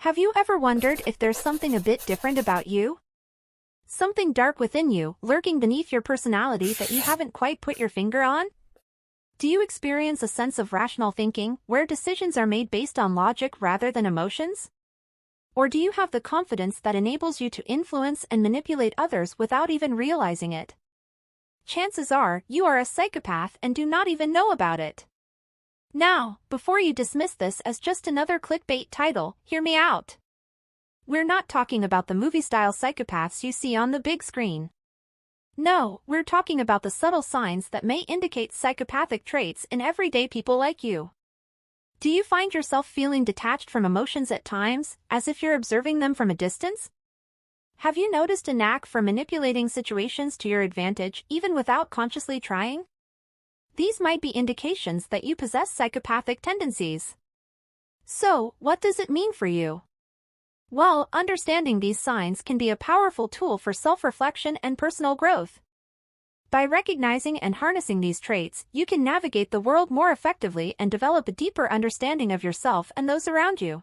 Have you ever wondered if there's something a bit different about you? Something dark within you, lurking beneath your personality that you haven't quite put your finger on? Do you experience a sense of rational thinking, where decisions are made based on logic rather than emotions? Or do you have the confidence that enables you to influence and manipulate others without even realizing it? Chances are, you are a psychopath and do not even know about it. Now, before you dismiss this as just another clickbait title, hear me out. We're not talking about the movie-style psychopaths you see on the big screen. No, we're talking about the subtle signs that may indicate psychopathic traits in everyday people like you. Do you find yourself feeling detached from emotions at times, as if you're observing them from a distance? Have you noticed a knack for manipulating situations to your advantage even without consciously trying? These might be indications that you possess psychopathic tendencies. So, what does it mean for you? Well, understanding these signs can be a powerful tool for self-reflection and personal growth. By recognizing and harnessing these traits, you can navigate the world more effectively and develop a deeper understanding of yourself and those around you.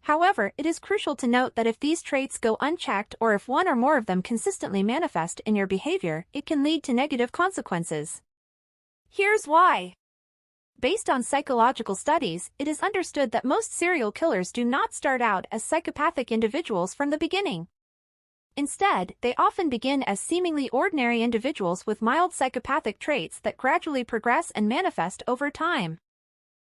However, it is crucial to note that if these traits go unchecked or if one or more of them consistently manifest in your behavior, it can lead to negative consequences. Here's why. Based on psychological studies, it is understood that most serial killers do not start out as psychopathic individuals from the beginning. Instead, they often begin as seemingly ordinary individuals with mild psychopathic traits that gradually progress and manifest over time.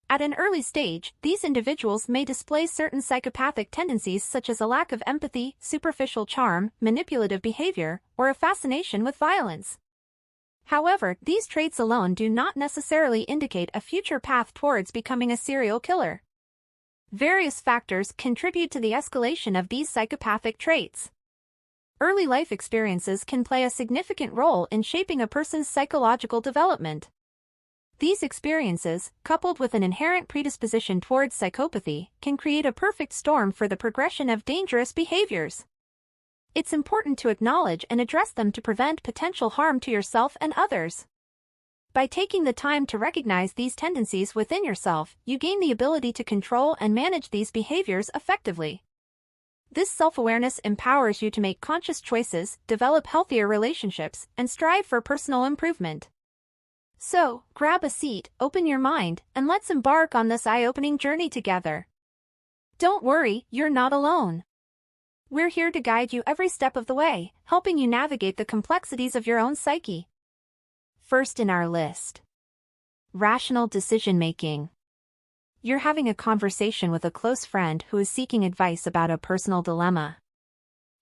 At an early stage, these individuals may display certain psychopathic tendencies such as a lack of empathy, superficial charm, manipulative behavior, or a fascination with violence. However, these traits alone do not necessarily indicate a future path towards becoming a serial killer. Various factors contribute to the escalation of these psychopathic traits. Early life experiences can play a significant role in shaping a person's psychological development. These experiences, coupled with an inherent predisposition towards psychopathy, can create a perfect storm for the progression of dangerous behaviors. It's important to acknowledge and address them to prevent potential harm to yourself and others. By taking the time to recognize these tendencies within yourself, you gain the ability to control and manage these behaviors effectively. This self-awareness empowers you to make conscious choices, develop healthier relationships, and strive for personal improvement. So, grab a seat, open your mind, and let's embark on this eye-opening journey together. Don't worry, you're not alone. We're here to guide you every step of the way, helping you navigate the complexities of your own psyche. First in our list. Rational decision-making. You're having a conversation with a close friend who is seeking advice about a personal dilemma.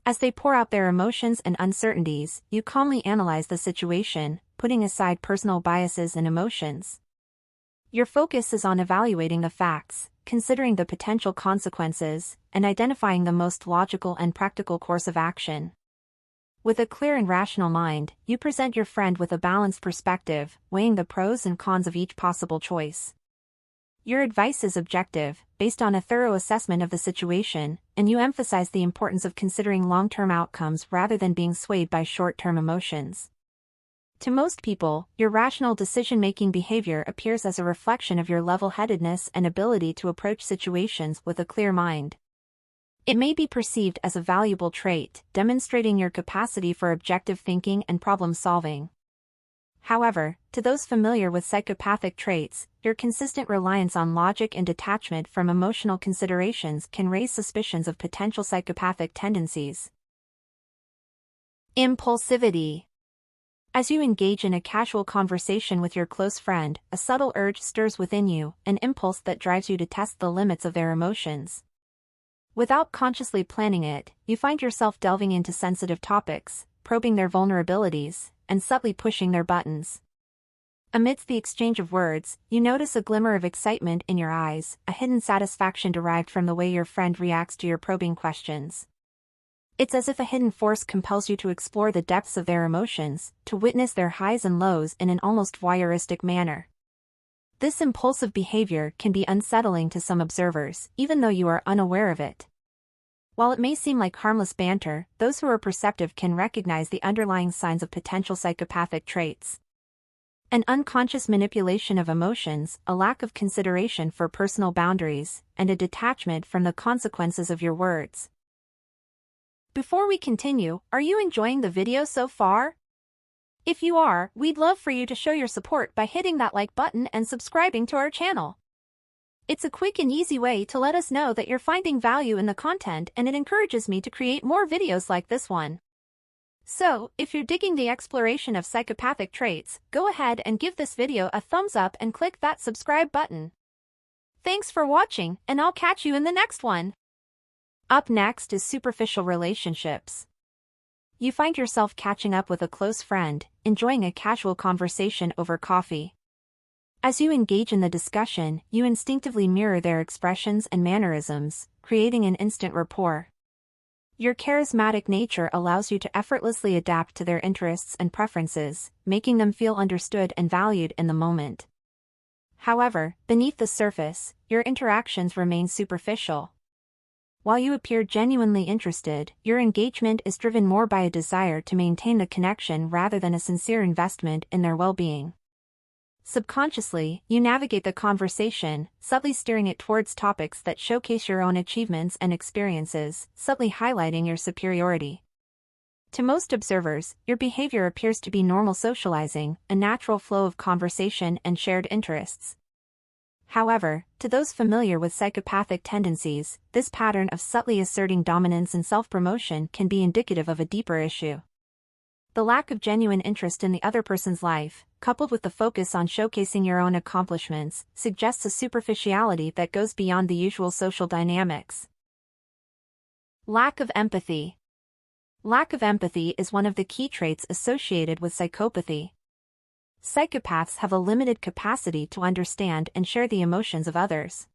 As they pour out their emotions and uncertainties, you calmly analyze the situation, putting aside personal biases and emotions. Your focus is on evaluating the facts, considering the potential consequences, and identifying the most logical and practical course of action. With a clear and rational mind, you present your friend with a balanced perspective, weighing the pros and cons of each possible choice. Your advice is objective, based on a thorough assessment of the situation, and you emphasize the importance of considering long-term outcomes rather than being swayed by short-term emotions. To most people, your rational decision-making behavior appears as a reflection of your level-headedness and ability to approach situations with a clear mind. It may be perceived as a valuable trait, demonstrating your capacity for objective thinking and problem-solving. However, to those familiar with psychopathic traits, your consistent reliance on logic and detachment from emotional considerations can raise suspicions of potential psychopathic tendencies. Impulsivity. As you engage in a casual conversation with your close friend, a subtle urge stirs within you, an impulse that drives you to test the limits of their emotions. Without consciously planning it, you find yourself delving into sensitive topics, probing their vulnerabilities, and subtly pushing their buttons. Amidst the exchange of words, you notice a glimmer of excitement in your eyes, a hidden satisfaction derived from the way your friend reacts to your probing questions. It's as if a hidden force compels you to explore the depths of their emotions, to witness their highs and lows in an almost voyeuristic manner. This impulsive behavior can be unsettling to some observers, even though you are unaware of it. While it may seem like harmless banter, those who are perceptive can recognize the underlying signs of potential psychopathic traits. An unconscious manipulation of emotions, a lack of consideration for personal boundaries, and a detachment from the consequences of your words. Before we continue, are you enjoying the video so far? If you are, we'd love for you to show your support by hitting that like button and subscribing to our channel. It's a quick and easy way to let us know that you're finding value in the content, and it encourages me to create more videos like this one. So, if you're digging the exploration of psychopathic traits, go ahead and give this video a thumbs up and click that subscribe button. Thanks for watching, and I'll catch you in the next one. Up next is superficial relationships. You find yourself catching up with a close friend, enjoying a casual conversation over coffee. As you engage in the discussion, you instinctively mirror their expressions and mannerisms, creating an instant rapport. Your charismatic nature allows you to effortlessly adapt to their interests and preferences, making them feel understood and valued in the moment. However, beneath the surface, your interactions remain superficial. While you appear genuinely interested, your engagement is driven more by a desire to maintain the connection rather than a sincere investment in their well-being. Subconsciously, you navigate the conversation, subtly steering it towards topics that showcase your own achievements and experiences, subtly highlighting your superiority. To most observers, your behavior appears to be normal socializing, a natural flow of conversation and shared interests. However, to those familiar with psychopathic tendencies, this pattern of subtly asserting dominance and self-promotion can be indicative of a deeper issue. The lack of genuine interest in the other person's life, coupled with the focus on showcasing your own accomplishments, suggests a superficiality that goes beyond the usual social dynamics. Lack of empathy. Lack of empathy is one of the key traits associated with psychopathy. Psychopaths have a limited capacity to understand and share the emotions of others.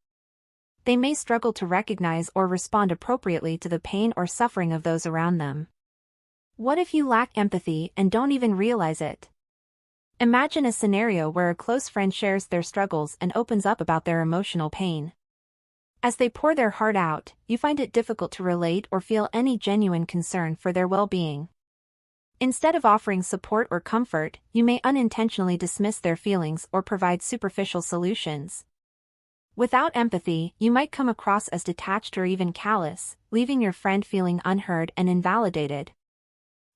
They may struggle to recognize or respond appropriately to the pain or suffering of those around them. What if you lack empathy and don't even realize it? Imagine a scenario where a close friend shares their struggles and opens up about their emotional pain. As they pour their heart out, you find it difficult to relate or feel any genuine concern for their well-being. Instead of offering support or comfort, you may unintentionally dismiss their feelings or provide superficial solutions. Without empathy, you might come across as detached or even callous, leaving your friend feeling unheard and invalidated.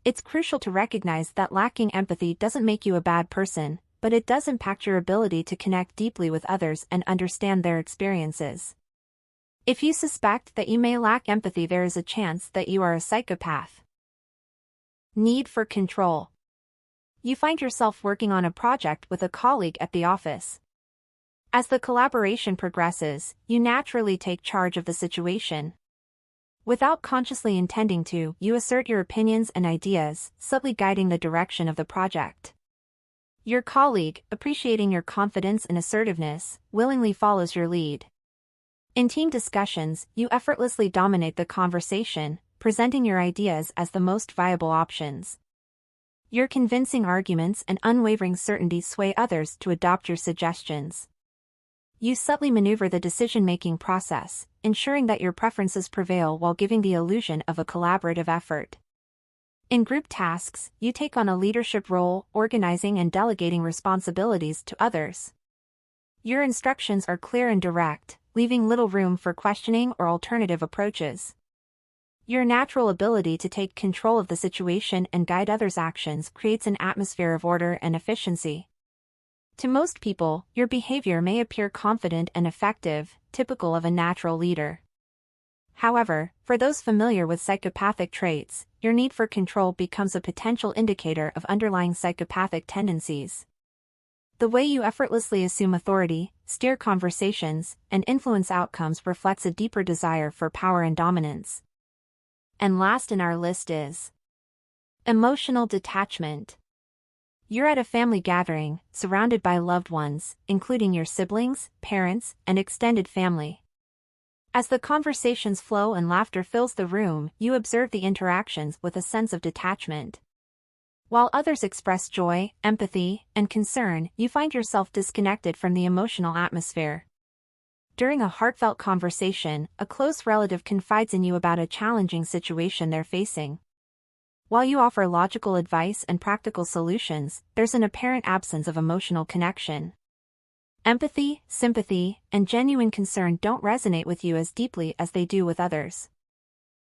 It's crucial to recognize that lacking empathy doesn't make you a bad person, but it does impact your ability to connect deeply with others and understand their experiences. If you suspect that you may lack empathy, there is a chance that you are a psychopath. Need for control. You find yourself working on a project with a colleague at the office. As the collaboration progresses, you naturally take charge of the situation. Without consciously intending to, you assert your opinions and ideas, subtly guiding the direction of the project. Your colleague, appreciating your confidence and assertiveness, willingly follows your lead. In team discussions, you effortlessly dominate the conversation, presenting your ideas as the most viable options. Your convincing arguments and unwavering certainty sway others to adopt your suggestions. You subtly maneuver the decision-making process, ensuring that your preferences prevail while giving the illusion of a collaborative effort. In group tasks, you take on a leadership role, organizing and delegating responsibilities to others. Your instructions are clear and direct, leaving little room for questioning or alternative approaches. Your natural ability to take control of the situation and guide others' actions creates an atmosphere of order and efficiency. To most people, your behavior may appear confident and effective, typical of a natural leader. However, for those familiar with psychopathic traits, your need for control becomes a potential indicator of underlying psychopathic tendencies. The way you effortlessly assume authority, steer conversations, and influence outcomes reflects a deeper desire for power and dominance. And last in our list is emotional detachment. You're at a family gathering, surrounded by loved ones, including your siblings, parents, and extended family. As the conversations flow and laughter fills the room, you observe the interactions with a sense of detachment. While others express joy, empathy, and concern, you find yourself disconnected from the emotional atmosphere. During a heartfelt conversation, a close relative confides in you about a challenging situation they're facing. While you offer logical advice and practical solutions, there's an apparent absence of emotional connection. Empathy, sympathy, and genuine concern don't resonate with you as deeply as they do with others.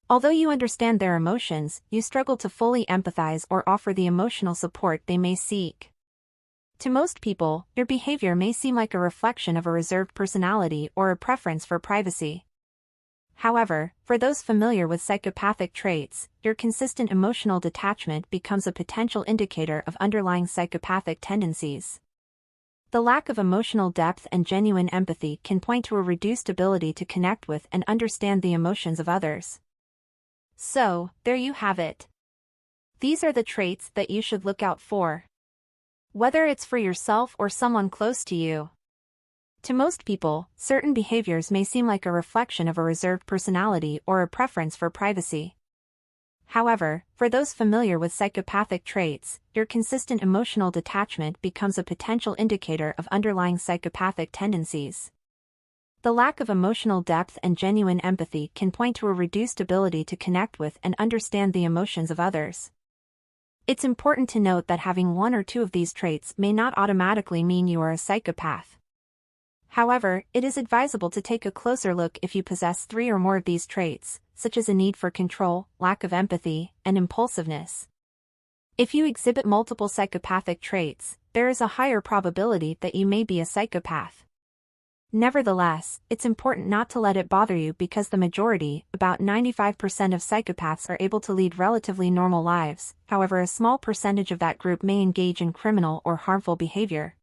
Although you understand their emotions, you struggle to fully empathize or offer the emotional support they may seek. To most people, your behavior may seem like a reflection of a reserved personality or a preference for privacy. However, for those familiar with psychopathic traits, your consistent emotional detachment becomes a potential indicator of underlying psychopathic tendencies. The lack of emotional depth and genuine empathy can point to a reduced ability to connect with and understand the emotions of others. So, there you have it. These are the traits that you should look out for, whether it's for yourself or someone close to you. To most people, certain behaviors may seem like a reflection of a reserved personality or a preference for privacy. However, for those familiar with psychopathic traits, your consistent emotional detachment becomes a potential indicator of underlying psychopathic tendencies. The lack of emotional depth and genuine empathy can point to a reduced ability to connect with and understand the emotions of others. It's important to note that having one or two of these traits may not automatically mean you are a psychopath. However, it is advisable to take a closer look if you possess 3 or more of these traits, such as a need for control, lack of empathy, and impulsiveness. If you exhibit multiple psychopathic traits, there is a higher probability that you may be a psychopath. Nevertheless, it's important not to let it bother you because the majority, about 95% of psychopaths are able to lead relatively normal lives. However, a small percentage of that group may engage in criminal or harmful behavior.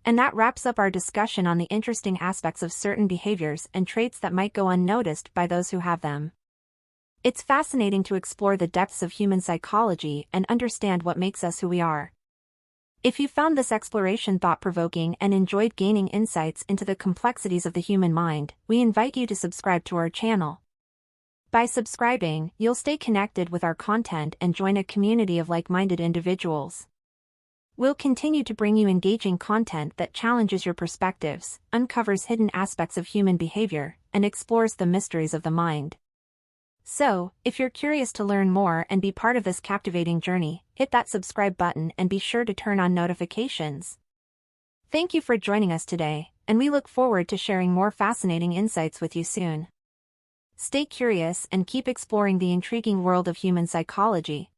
And that wraps up our discussion on the interesting aspects of certain behaviors and traits that might go unnoticed by those who have them. It's fascinating to explore the depths of human psychology and understand what makes us who we are. If you found this exploration thought-provoking and enjoyed gaining insights into the complexities of the human mind, we invite you to subscribe to our channel. By subscribing, you'll stay connected with our content and join a community of like-minded individuals. We'll continue to bring you engaging content that challenges your perspectives, uncovers hidden aspects of human behavior, and explores the mysteries of the mind. So, if you're curious to learn more and be part of this captivating journey, hit that subscribe button and be sure to turn on notifications. Thank you for joining us today, and we look forward to sharing more fascinating insights with you soon. Stay curious and keep exploring the intriguing world of human psychology.